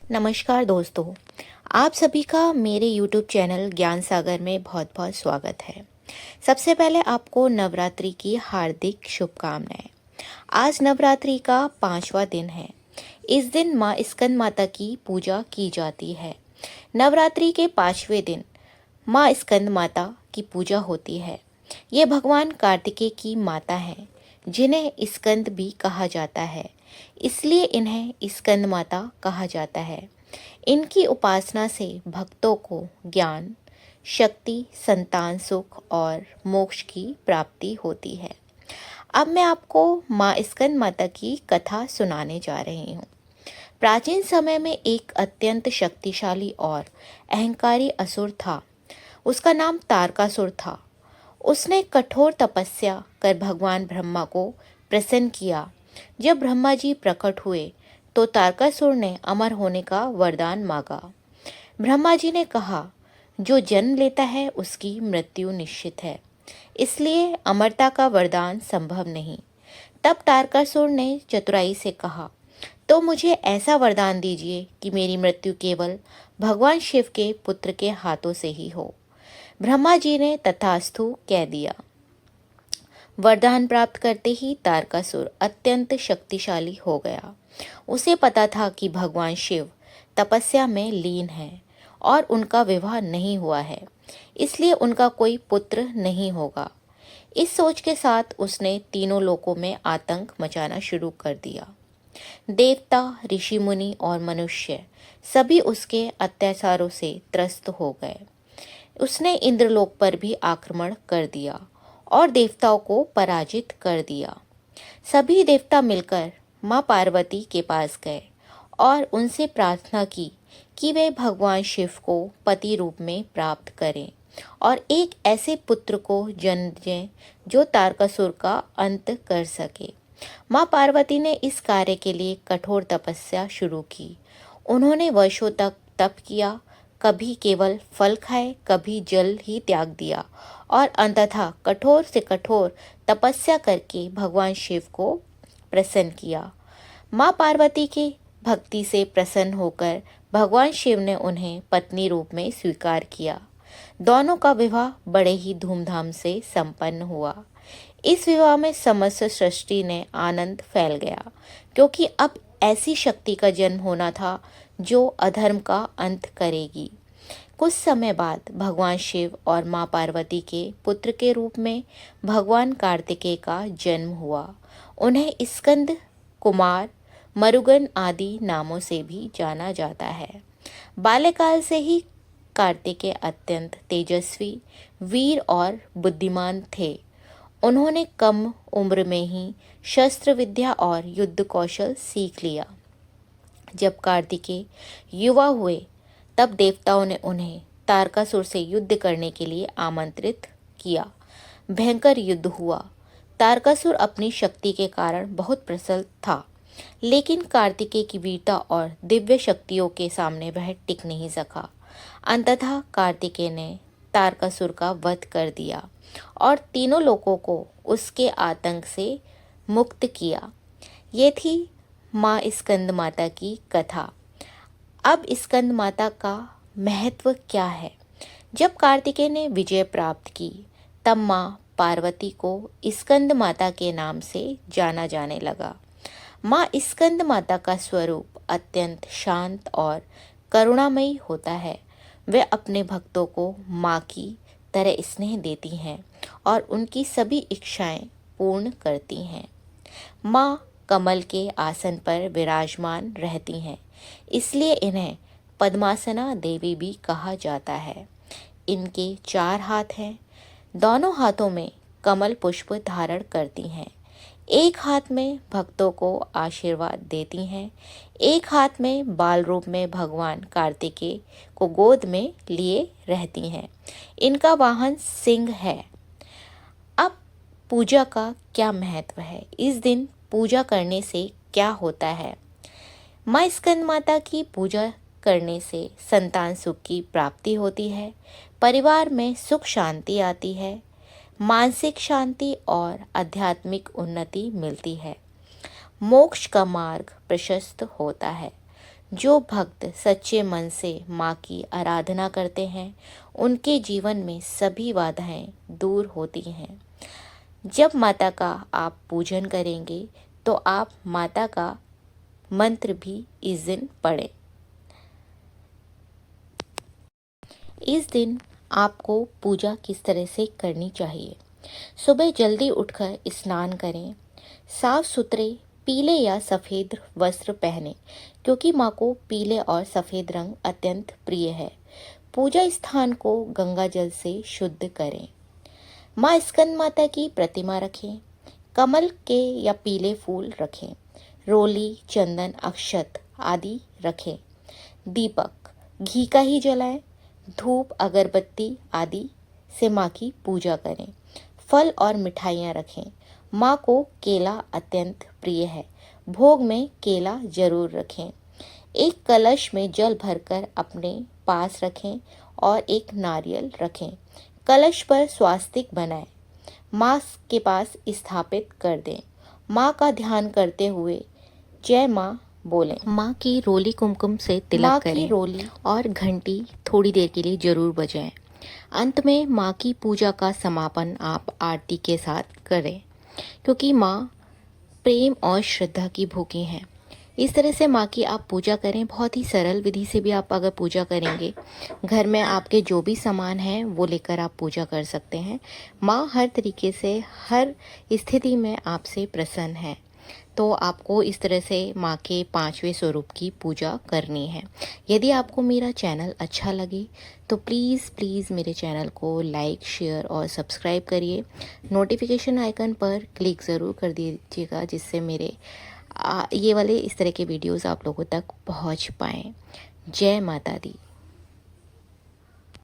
नमस्कार दोस्तों, आप सभी का मेरे YouTube चैनल ज्ञान सागर में बहुत बहुत स्वागत है। सबसे पहले आपको नवरात्रि की हार्दिक शुभकामनाएं। आज नवरात्रि का 5वां दिन है। इस दिन माँ स्कंद माता की पूजा की जाती है। नवरात्रि के 5वें दिन माँ स्कंद माता की पूजा होती है। ये भगवान कार्तिकेय की माता हैं, जिन्हें स्कंद भी कहा जाता है, इसलिए इन्हें स्कंद माता कहा जाता है। इनकी उपासना से भक्तों को ज्ञान, शक्ति, संतान सुख और मोक्ष की प्राप्ति होती है। अब मैं आपको माँ स्कंद माता की कथा सुनाने जा रही हूँ। प्राचीन समय में एक अत्यंत शक्तिशाली और अहंकारी असुर था। उसका नाम तारकासुर था। उसने कठोर तपस्या कर भगवान ब्रह्मा को प्रसन्न किया। जब ब्रह्मा जी प्रकट हुए तो तारकासुर ने अमर होने का वरदान मांगा। ब्रह्मा जी ने कहा, जो जन्म लेता है उसकी मृत्यु निश्चित है, इसलिए अमरता का वरदान संभव नहीं। तब तारकासुर ने चतुराई से कहा, तो मुझे ऐसा वरदान दीजिए कि मेरी मृत्यु केवल भगवान शिव के पुत्र के हाथों से ही हो। ब्रह्मा जी ने तथास्तु कह दिया। वरदान प्राप्त करते ही तारकासुर अत्यंत शक्तिशाली हो गया। उसे पता था कि भगवान शिव तपस्या में लीन है और उनका विवाह नहीं हुआ है, इसलिए उनका कोई पुत्र नहीं होगा। इस सोच के साथ उसने तीनों लोकों में आतंक मचाना शुरू कर दिया। देवता, ऋषि मुनि और मनुष्य सभी उसके अत्याचारों से त्रस्त हो गए। उसने इंद्रलोक पर भी आक्रमण कर दिया और देवताओं को पराजित कर दिया। सभी देवता मिलकर माँ पार्वती के पास गए और उनसे प्रार्थना की कि वे भगवान शिव को पति रूप में प्राप्त करें और एक ऐसे पुत्र को जन्म दें जो तारकासुर का अंत कर सके। माँ पार्वती ने इस कार्य के लिए कठोर तपस्या शुरू की। उन्होंने वर्षों तक तप किया, कभी केवल फल खाए, कभी जल ही त्याग दिया और अंततः कठोर से कठोर तपस्या करके भगवान शिव को प्रसन्न किया। माँ पार्वती के भक्ति से प्रसन्न होकर भगवान शिव ने उन्हें पत्नी रूप में स्वीकार किया। दोनों का विवाह बड़े ही धूमधाम से संपन्न हुआ। इस विवाह में समस्त सृष्टि ने आनंद फैल गया, क्योंकि अब ऐसी शक्ति का जन्म होना था जो अधर्म का अंत करेगी। कुछ समय बाद भगवान शिव और माँ पार्वती के पुत्र के रूप में भगवान कार्तिकेय का जन्म हुआ। उन्हें स्कंद, कुमार, मरुगन आदि नामों से भी जाना जाता है। बाल्यकाल से ही कार्तिकेय अत्यंत तेजस्वी, वीर और बुद्धिमान थे। उन्होंने कम उम्र में ही शस्त्र विद्या और युद्ध कौशल सीख लिया। जब कार्तिकेय युवा हुए तब देवताओं ने उन्हें तारकासुर से युद्ध करने के लिए आमंत्रित किया। भयंकर युद्ध हुआ। तारकासुर अपनी शक्ति के कारण बहुत प्रबल था, लेकिन कार्तिकेय की वीरता और दिव्य शक्तियों के सामने वह टिक नहीं सका। अंततः कार्तिकेय ने तारकासुर का वध कर दिया और तीनों लोगों को उसके आतंक से मुक्त किया। ये थी माँ स्कंद माता की कथा। अब स्कंद माता का महत्व क्या है? जब कार्तिकेय ने विजय प्राप्त की तब माँ पार्वती को स्कंद माता के नाम से जाना जाने लगा। माँ स्कंद माता का स्वरूप अत्यंत शांत और करुणामयी होता है। वे अपने भक्तों को माँ की तरह स्नेह देती हैं और उनकी सभी इच्छाएं पूर्ण करती हैं। माँ कमल के आसन पर विराजमान रहती हैं, इसलिए इन्हें पद्मासना देवी भी कहा जाता है। इनके 4 हाथ हैं। दोनों हाथों में कमल पुष्प धारण करती हैं। एक हाथ में भक्तों को आशीर्वाद देती हैं। एक हाथ में बाल रूप में भगवान कार्तिकेय को गोद में लिए रहती हैं। इनका वाहन सिंह है। अब पूजा का क्या महत्व है? इस दिन पूजा करने से क्या होता है? माँ स्कंद माता की पूजा करने से संतान सुख की प्राप्ति होती है, परिवार में सुख शांति आती है, मानसिक शांति और आध्यात्मिक उन्नति मिलती है, मोक्ष का मार्ग प्रशस्त होता है। जो भक्त सच्चे मन से माँ की आराधना करते हैं उनके जीवन में सभी बाधाएं दूर होती हैं। जब माता का आप पूजन करेंगे तो आप माता का मंत्र भी इस दिन पढ़ें। इस दिन आपको पूजा किस तरह से करनी चाहिए। सुबह जल्दी उठकर स्नान करें, साफ सुथरे पीले या सफ़ेद वस्त्र पहने क्योंकि माँ को पीले और सफ़ेद रंग अत्यंत प्रिय है। पूजा स्थान को गंगा जल से शुद्ध करें। माँ स्कंद माता की प्रतिमा रखें, कमल के या पीले फूल रखें, रोली, चंदन, अक्षत आदि रखें। दीपक घी का ही जलाएं, धूप, अगरबत्ती आदि से माँ की पूजा करें। फल और मिठाइयाँ रखें। माँ को केला अत्यंत प्रिय है, भोग में केला जरूर रखें। एक कलश में जल भरकर अपने पास रखें और एक नारियल रखें। कलश पर स्वास्तिक बनाएं, माँ के पास स्थापित कर दें। माँ का ध्यान करते हुए जय माँ बोलें। माँ की रोली कुमकुम से तिलक करें। माँ की रोली और घंटी थोड़ी देर के लिए जरूर बजाएं। अंत में माँ की पूजा का समापन आप आरती के साथ करें क्योंकि माँ प्रेम और श्रद्धा की भूखी हैं। इस तरह से माँ की आप पूजा करें। बहुत ही सरल विधि से भी आप अगर पूजा करेंगे, घर में आपके जो भी सामान हैं वो लेकर आप पूजा कर सकते हैं। माँ हर तरीके से हर स्थिति में आपसे प्रसन्न है। तो आपको इस तरह से माँ के 5वें स्वरूप की पूजा करनी है। यदि आपको मेरा चैनल अच्छा लगे तो प्लीज़ मेरे चैनल को लाइक, शेयर और सब्सक्राइब करिए। नोटिफिकेशन आइकन पर क्लिक ज़रूर कर दीजिएगा जिससे मेरे ये वाले इस तरह के वीडियोस आप लोगों तक पहुंच पाएँ। जय माता दी।